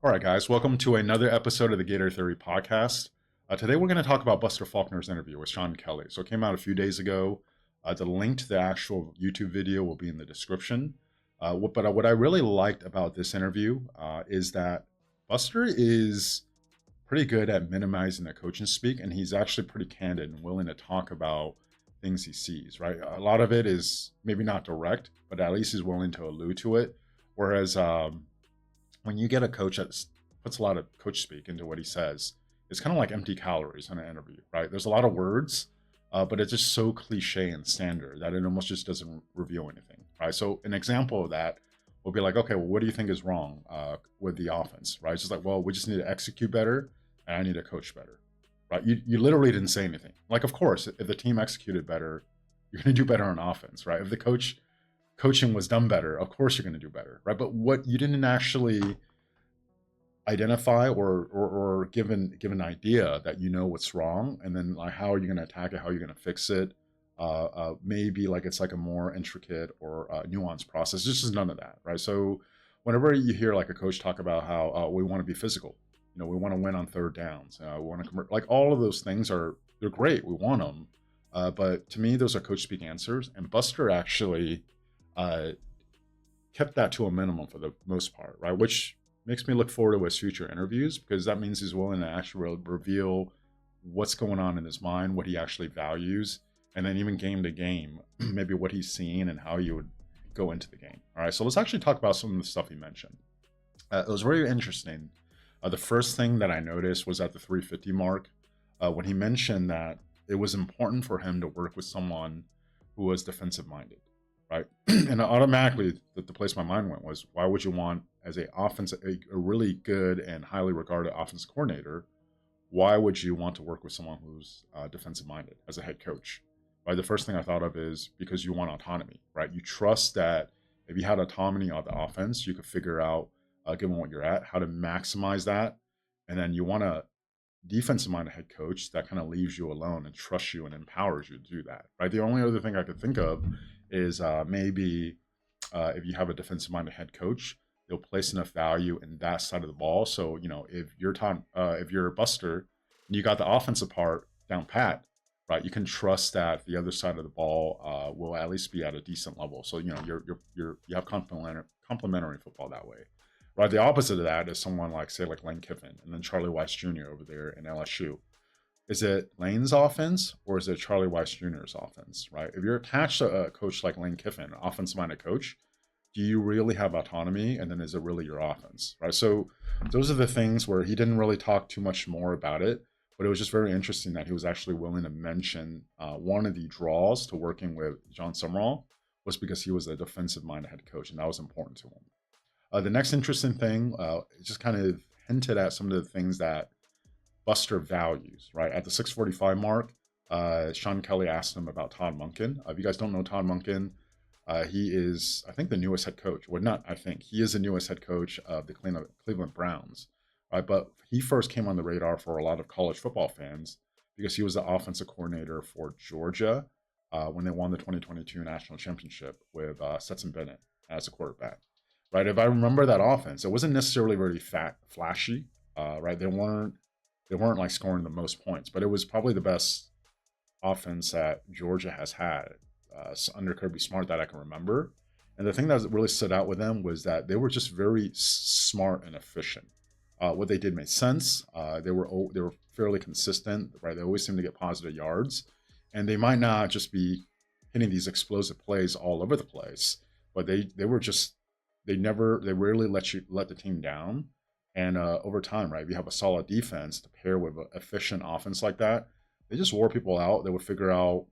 All right, guys, welcome to another episode of the Gator Theory podcast. Today, we're going to talk about Buster Faulkner's interview with Sean Kelly. So, it came out a few days ago. The link to the actual YouTube video will be in the description. What I really liked about this interview is that Buster is pretty good at minimizing the coaching speak, and he's actually pretty candid and willing to talk about things he sees, right? A lot of it is maybe not direct, but at least he's willing to allude to it. Whereas, when you get a coach that puts a lot of coach speak into what he says, it's kind of like empty calories in an interview, right? There's a lot of words, but it's just so cliche and standard that it almost just doesn't reveal anything, right? So an example of that will be like, okay, well, what do you think is wrong with the offense, right? It's just like, well, we just need to execute better, and I need to coach better, right? You literally didn't say anything. Like, of course, if the team executed better, you're going to do better on offense, right? If the coaching was done better, of course you're going to do better, right? But what you didn't actually identify or give an idea that you know what's wrong, and then like how are you going to attack it, how are you going to fix it, maybe like it's like a more intricate or nuanced process. This is none of that, right? So whenever you hear like a coach talk about how we want to be physical, we want to win on third downs, we want to like all of those things they're great, we want them, but to me those are coach speak answers, and Buster actually uh, kept that to a minimum for the most part, right? Which makes me look forward to his future interviews, because that means he's willing to actually reveal what's going on in his mind, what he actually values, and then even game to game, maybe what he's seeing and how you would go into the game. All right, so let's actually talk about some of the stuff he mentioned. It was very interesting. The first thing that I noticed was at the 350 mark, when he mentioned that it was important for him to work with someone who was defensive minded, right? And automatically, the place my mind went was, why would you want, as a really good and highly regarded offensive coordinator, why would you want to work with someone who's defensive minded as a head coach? Right. The first thing I thought of is because you want autonomy, right? You trust that if you had autonomy on the offense, you could figure out, given what you're at, how to maximize that, and then you want a defensive minded head coach that kind of leaves you alone and trusts you and empowers you to do that, right? The only other thing I could think of is maybe if you have a defensive minded head coach, they'll place enough value in that side of the ball. So if you're Buster, and you got the offensive part down pat, right? You can trust that the other side of the ball will at least be at a decent level. So you have complementary football that way. Right, the opposite of that is someone like, say, like Lane Kiffin, and then Charlie Weiss Jr. over there in LSU. Is it Lane's offense or is it Charlie Weiss Jr.'s offense, right? If you're attached to a coach like Lane Kiffin, an offensive-minded coach, do you really have autonomy? And then is it really your offense, right? So those are the things where he didn't really talk too much more about it, but it was just very interesting that he was actually willing to mention one of the draws to working with John Summerall was because he was a defensive-minded head coach, and that was important to him. The next interesting thing, just kind of hinted at some of the things that Buster values, right? At the 6:45 mark, Sean Kelly asked him about Todd Monken. If you guys don't know Todd Monken, he is, I think, the newest head coach. Well, not I think. He is the newest head coach of the Cleveland Browns, right? But he first came on the radar for a lot of college football fans because he was the offensive coordinator for Georgia when they won the 2022 national championship with Stetson Bennett as a quarterback. Right, if I remember that offense, it wasn't necessarily very flashy. Right, they weren't like scoring the most points, but it was probably the best offense that Georgia has had under Kirby Smart that I can remember. And the thing that really stood out with them was that they were just very smart and efficient. What they did made sense. They were fairly consistent. Right, they always seemed to get positive yards, and they might not just be hitting these explosive plays all over the place, but they rarely let the team down. And over time, right, if you have a solid defense to pair with an efficient offense like that, they just wore people out. They would figure out,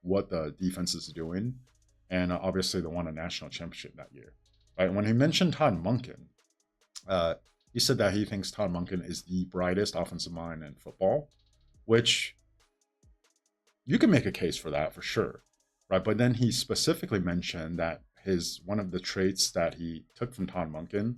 what the defense is doing. And obviously, they won a national championship that year. Right? When he mentioned Todd Monken, he said that he thinks Todd Monken is the brightest offensive mind in football, which you can make a case for that for sure. Right? But then he specifically mentioned that one of the traits that he took from Todd Monken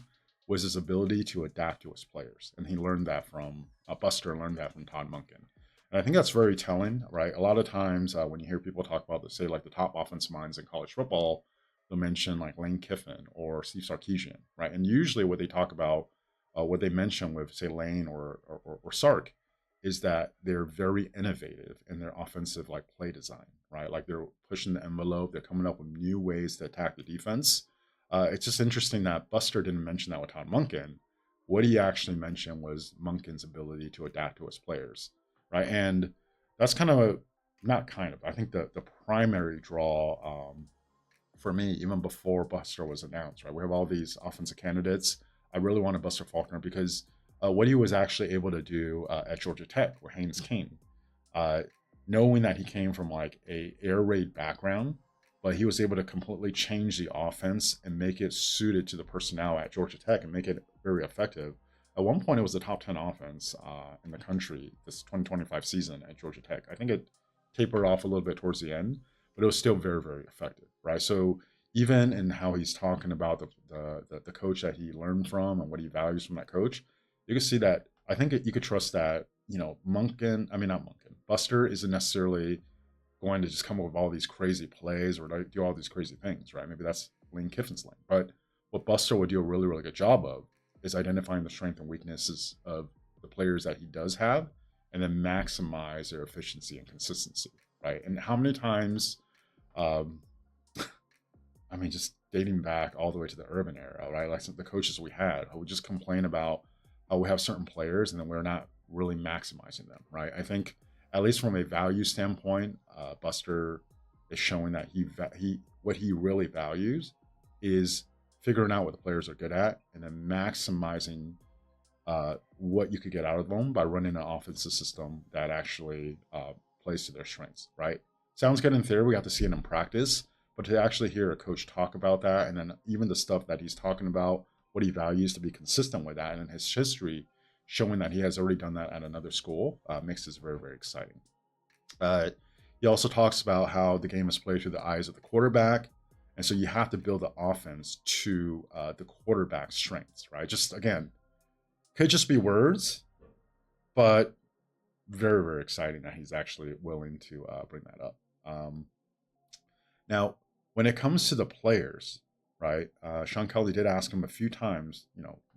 was his ability to adapt to his players, and he learned that from Buster. Learned that from Todd Monken, and I think that's very telling, right? A lot of times when you hear people talk about, say, like the top offensive minds in college football, they'll mention like Lane Kiffin or Steve Sarkisian, right? And usually what they talk about what they mentioned with, say, Lane or Sark is that they're very innovative in their offensive like play design, right? Like they're pushing the envelope, they're coming up with new ways to attack the defense. It's just interesting that Buster didn't mention that with Todd Monken. What he actually mentioned was Monken's ability to adapt to his players, right? And that's kind of not kind of. I think the primary draw for me, even before Buster was announced, right? We have all these offensive candidates. I really wanted Buster Faulkner because what he was actually able to do at Georgia Tech, where Haynes came, uh, knowing that he came from like a air raid background, but he was able to completely change the offense and make it suited to the personnel at Georgia Tech and make it very effective. At one point, it was the top 10 offense in the country this 2025 season at Georgia Tech. I think it tapered off a little bit towards the end, but it was still very, very effective, right? So even in how he's talking about the coach that he learned from and what he values from that coach, you can see that I think you could trust that, Monken, I mean, not Monken, Buster isn't necessarily going to just come up with all these crazy plays or like do all these crazy things, right? Maybe that's Lane Kiffin's lane. But what Buster would do a really, really good job of is identifying the strength and weaknesses of the players that he does have and then maximize their efficiency and consistency, right? And how many times, um, I mean, just dating back all the way to the urban era, right? Like some of the coaches we had who would just complain about how we have certain players and then we're not really maximizing them, right? I think at least from a value standpoint, Buster is showing that he what he really values is figuring out what the players are good at and then maximizing what you could get out of them by running an offensive system that actually plays to their strengths, right? Sounds good in theory. We have to see it in practice, but to actually hear a coach talk about that and then even the stuff that he's talking about, what he values to be consistent with that, and in his history showing that he has already done that at another school makes this very, very exciting. He also talks about how the game is played through the eyes of the quarterback. And so you have to build the offense to the quarterback's strengths, right? Just again, could just be words, but very, very exciting that he's actually willing to bring that up. Now, when it comes to the players, right? Sean Kelly did ask him a few times,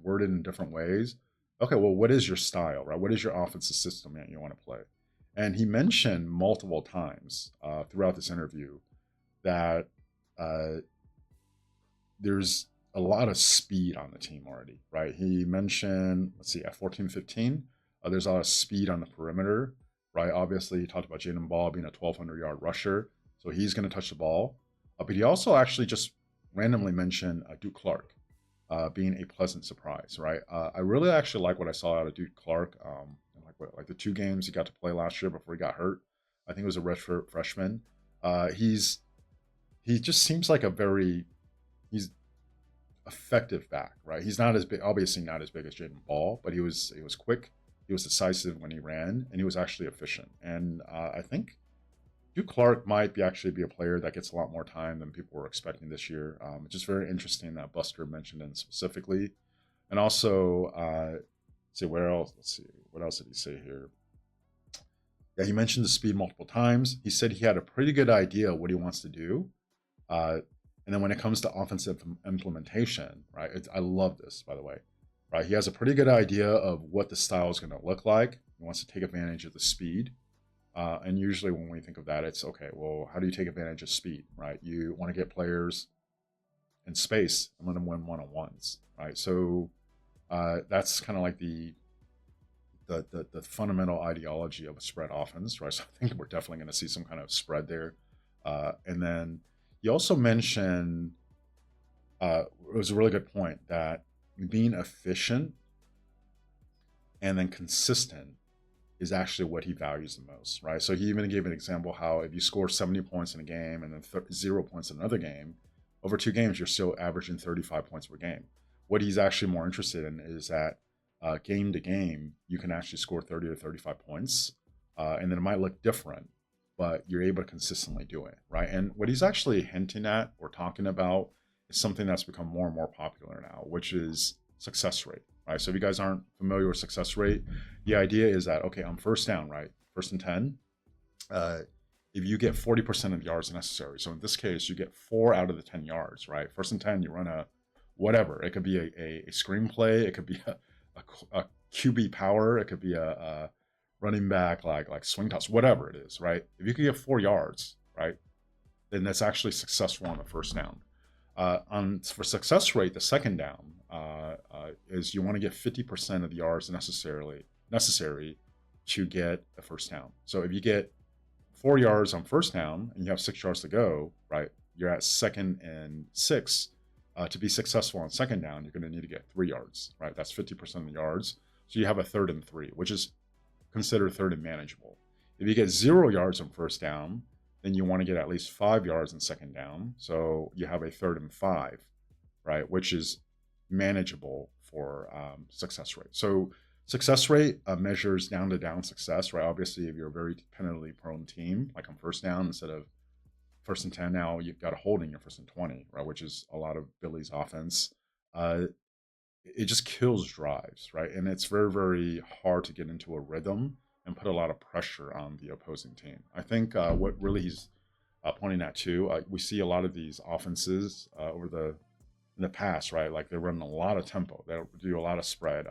worded in different ways. Okay, well, what is your style, right? What is your offensive system that you want to play? And he mentioned multiple times throughout this interview that there's a lot of speed on the team already, right? He mentioned, let's see, at 14-15, there's a lot of speed on the perimeter, right? Obviously, he talked about Jaden Ball being a 1,200-yard rusher, so he's going to touch the ball. But he also actually just randomly mentioned Duke Clark being a pleasant surprise, right? I really actually like what I saw out of Duke Clark. Like the 2 games he got to play last year before he got hurt. I think it was a redshirt freshman. He just seems like he's effective back, right? He's not as big, obviously not as big as Jaden Ball, but he was quick, he was decisive when he ran, and he was actually efficient. And I think Duke Clark might actually be a player that gets a lot more time than people were expecting this year. It's just very interesting that Buster mentioned him specifically. And also, see where else? Let's see, what else did he say here? Yeah, he mentioned the speed multiple times. He said he had a pretty good idea of what he wants to do. And then when it comes to offensive implementation, right? I love this, by the way, right? He has a pretty good idea of what the style is going to look like. He wants to take advantage of the speed. And usually when we think of that, it's okay, well, how do you take advantage of speed, right? You want to get players in space and let them win one-on-ones, right? So that's kind of like the fundamental ideology of a spread offense, right? So I think we're definitely going to see some kind of spread there. And then he also mentioned, it was a really good point, that being efficient and then consistent is actually what he values the most, right? So he even gave an example how if you score 70 points in a game and then 0 points in another game, over 2 games, you're still averaging 35 points per game. What he's actually more interested in is that game to game, you can actually score 30 to 35 points, and then it might look different, but you're able to consistently do it, right? And what he's actually hinting at or talking about is something that's become more and more popular now, which is success rate, right? So if you guys aren't familiar with success rate, the idea is that, okay, on first down, right? 1st and 10, if you get 40% of the yards necessary, so in this case, you get 4 out of the 10 yards, right? 1st and 10, you run a whatever. It could be a screenplay. It could be a QB power. It could be a running back like swing toss, whatever it is, right? If you could get 4 yards, right, then that's actually successful on the first down. On for success rate, the second down is you want to get 50% of the yards necessary to get a first down. So if you get 4 yards on first down and you have 6 yards to go, right, you're at 2nd and 6. To be successful on second down, you're going to need to get 3 yards, right? That's 50% of the yards. So you have a 3rd and 3, which is considered third and manageable. If you get 0 yards on first down, then you want to get at least 5 yards on second down. So you have a 3rd and 5, right? Which is manageable for success rate. So success rate measures down to down success, right? Obviously, if you're a very penalty prone team, like on first down, instead of 1st and 10, now you've got a holding your 1st and 20, right? Which is a lot of Billy's offense. It just kills drives, right? And it's very, very hard to get into a rhythm and put a lot of pressure on the opposing team. I think what really he's pointing at too, we see a lot of these offenses in the past, right? Like they run a lot of tempo, they do a lot of spread.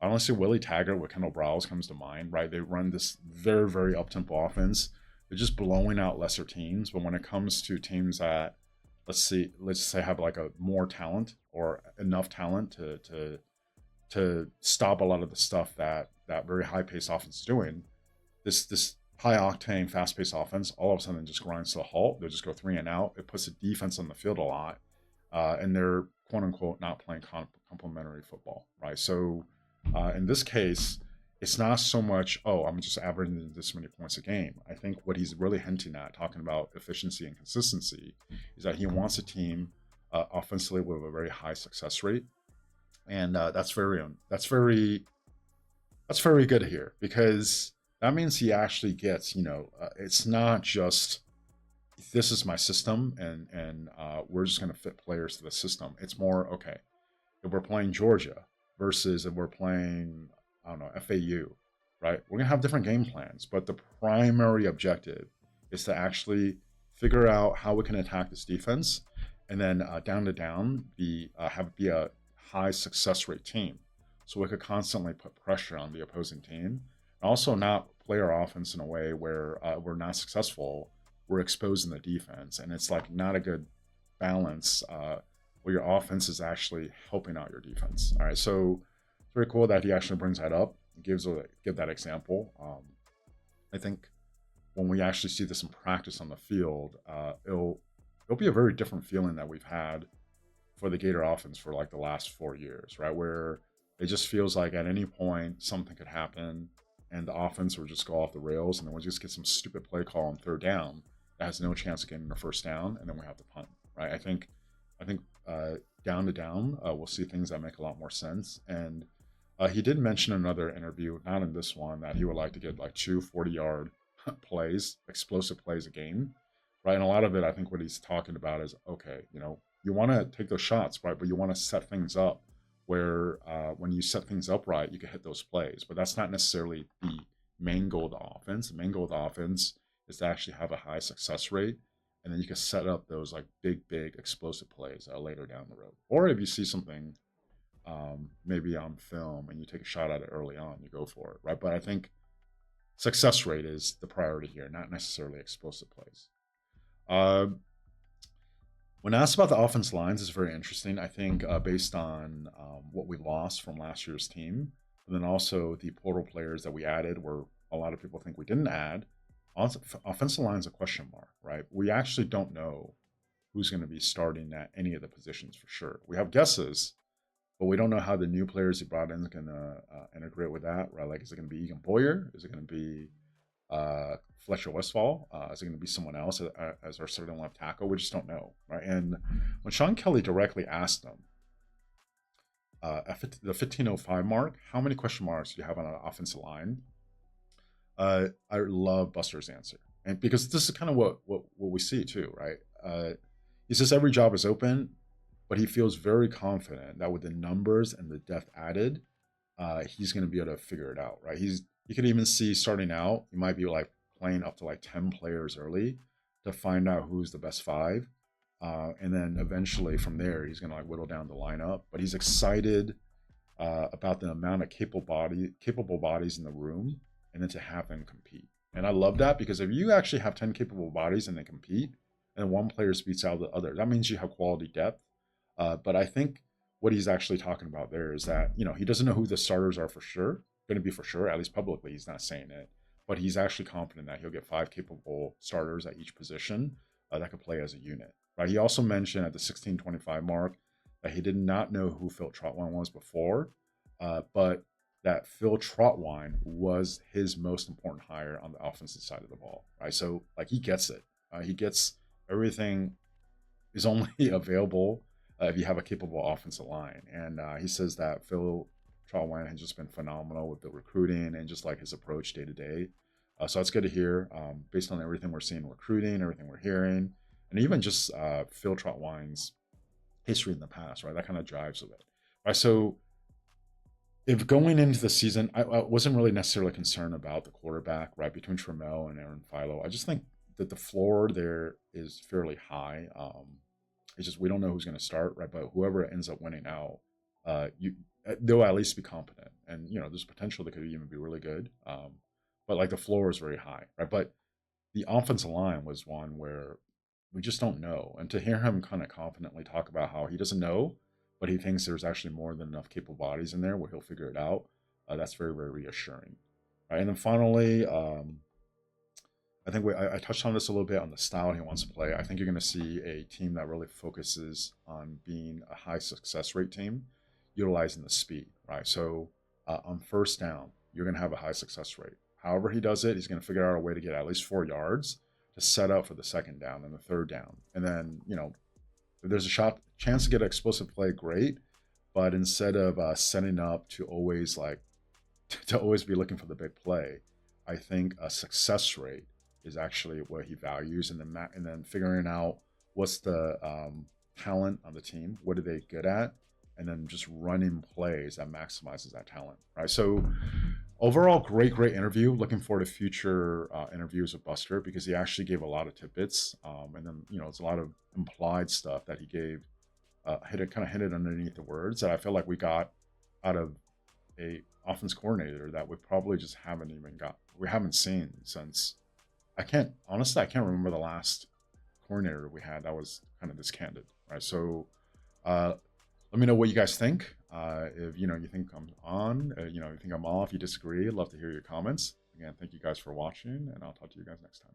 Honestly, Willie Taggart with Kendall Browse comes to mind, right? They run this very, very up tempo offense. They're just blowing out lesser teams. But when it comes to teams that, let's say have like a more talent or enough talent to stop a lot of the stuff that very high paced offense is doing, this high octane, fast paced offense all of a sudden just grinds to a halt. They just go 3 and out. It puts the defense on the field a lot, and they're quote unquote not playing complementary football, right? So in this case, it's not so much, oh, I'm just averaging this many points a game. I think what he's really hinting at, talking about efficiency and consistency, is that he wants a team offensively with a very high success rate, and that's very good here, because that means he actually gets, it's not just this is my system and we're just going to fit players to the system. It's more, okay, if we're playing Georgia versus if we're playing, I don't know, FAU, right? We're gonna have different game plans, but the primary objective is to actually figure out how we can attack this defense, and then down to down be a high success rate team, so we could constantly put pressure on the opposing team, and also not play our offense in a way where we're not successful. We're exposing the defense, and it's like not a good balance where your offense is actually helping out your defense. All right, so it's very cool that he actually brings that up, give that example. I think when we actually see this in practice on the field, it'll be a very different feeling that we've had for the Gator offense for like the last 4 years, right? Where it just feels like at any point something could happen and the offense will just go off the rails, and then we'll just get some stupid play call on third down that has no chance of getting a first down, and then we have to punt, right? I think down to down, we'll see things that make a lot more sense. And he did mention in another interview, not in this one, that he would like to get like 2 40-yard plays, explosive plays a game, right? And a lot of it, I think what he's talking about is, okay, you want to take those shots, right? But you want to set things up where when you set things up right, you can hit those plays. But that's not necessarily the main goal of the offense. The main goal of the offense is to actually have a high success rate, and then you can set up those like big explosive plays later down the road. Or if you see something maybe on film and you take a shot at it early on, you go for it, right? But I think success rate is the priority here, not necessarily explosive plays. When asked about the offense lines, it's very interesting. I think based on what we lost from last year's team, and then also the portal players that we added, where a lot of people think we didn't add, offensive line is a question mark, right? We actually don't know who's going to be starting at any of the positions for sure. We have guesses, but we don't know how the new players he brought in is going to integrate with that, right? Like, is it going to be Egan Boyer? Is it going to be Fletcher Westfall? Is it going to be someone else as our starting left tackle? We just don't know, right? And when Sean Kelly directly asked them at the 15:05 mark, how many question marks do you have on an offensive line? I love Buster's answer, and because this is kind of what we see too, right? He says every job is open, but he feels very confident that with the numbers and the depth added, he's going to be able to figure it out, right? You could even see starting out, he might be like playing up to like 10 players early to find out who's the best 5. And then eventually from there, he's going to like whittle down the lineup. But he's excited about the amount of capable bodies in the room, and then to have them compete. And I love that because if you actually have 10 capable bodies and they compete, and one player beats out the other, that means you have quality depth. But I think what he's actually talking about there is that he doesn't know who the starters are for sure, going to be for sure. At least publicly, he's not saying it, but he's actually confident that he'll get 5 capable starters at each position that could play as a unit. Right. He also mentioned at the 1625 mark that he did not know who Phil Trotwine was before, but that Phil Trotwine was his most important hire on the offensive side of the ball. Right. So like he gets it. He gets everything is only available if you have a capable offensive line. And he says that Phil Trotwine has just been phenomenal with the recruiting and just like his approach day to day. So it's good to hear based on everything we're seeing, recruiting, everything we're hearing, and even just Phil Trotwine's history in the past, right? That kind of drives with it. Right. So if going into the season, I wasn't really necessarily concerned about the quarterback, right, between Trammell and Aaron Philo. I just think that the floor there is fairly high. It's just we don't know who's going to start, right? But whoever ends up winning out, you they'll at least be competent, and there's potential they could even be really good. But like the floor is very high, right? But the offensive line was one where we just don't know. And to hear him kind of confidently talk about how he doesn't know, but he thinks there's actually more than enough capable bodies in there where he'll figure it out, that's very, very reassuring. Right, and then finally, I think I touched on this a little bit on the style he wants to play. I think you're going to see a team that really focuses on being a high success rate team, utilizing the speed, right? So on first down, you're going to have a high success rate. However he does it, he's going to figure out a way to get at least 4 yards to set up for the second down and the third down. And then, if there's a chance to get an explosive play, great. But instead of setting up to always to always be looking for the big play, I think a success rate is actually what he values, and then figuring out what's the talent on the team, what are they good at, and then just running plays that maximizes that talent, right? So overall, great interview. Looking forward to future interviews with Buster because he actually gave a lot of tidbits, and then it's a lot of implied stuff that he gave, hit it underneath the words that I feel like we got out of a offense coordinator that we probably just we haven't seen since. I can't remember the last coordinator we had that was kind of this candid, right? So uh, let me know what you guys think. If you think I'm on, you think I'm off, you disagree, I'd love to hear your comments. Again, thank you guys for watching, and I'll talk to you guys next time.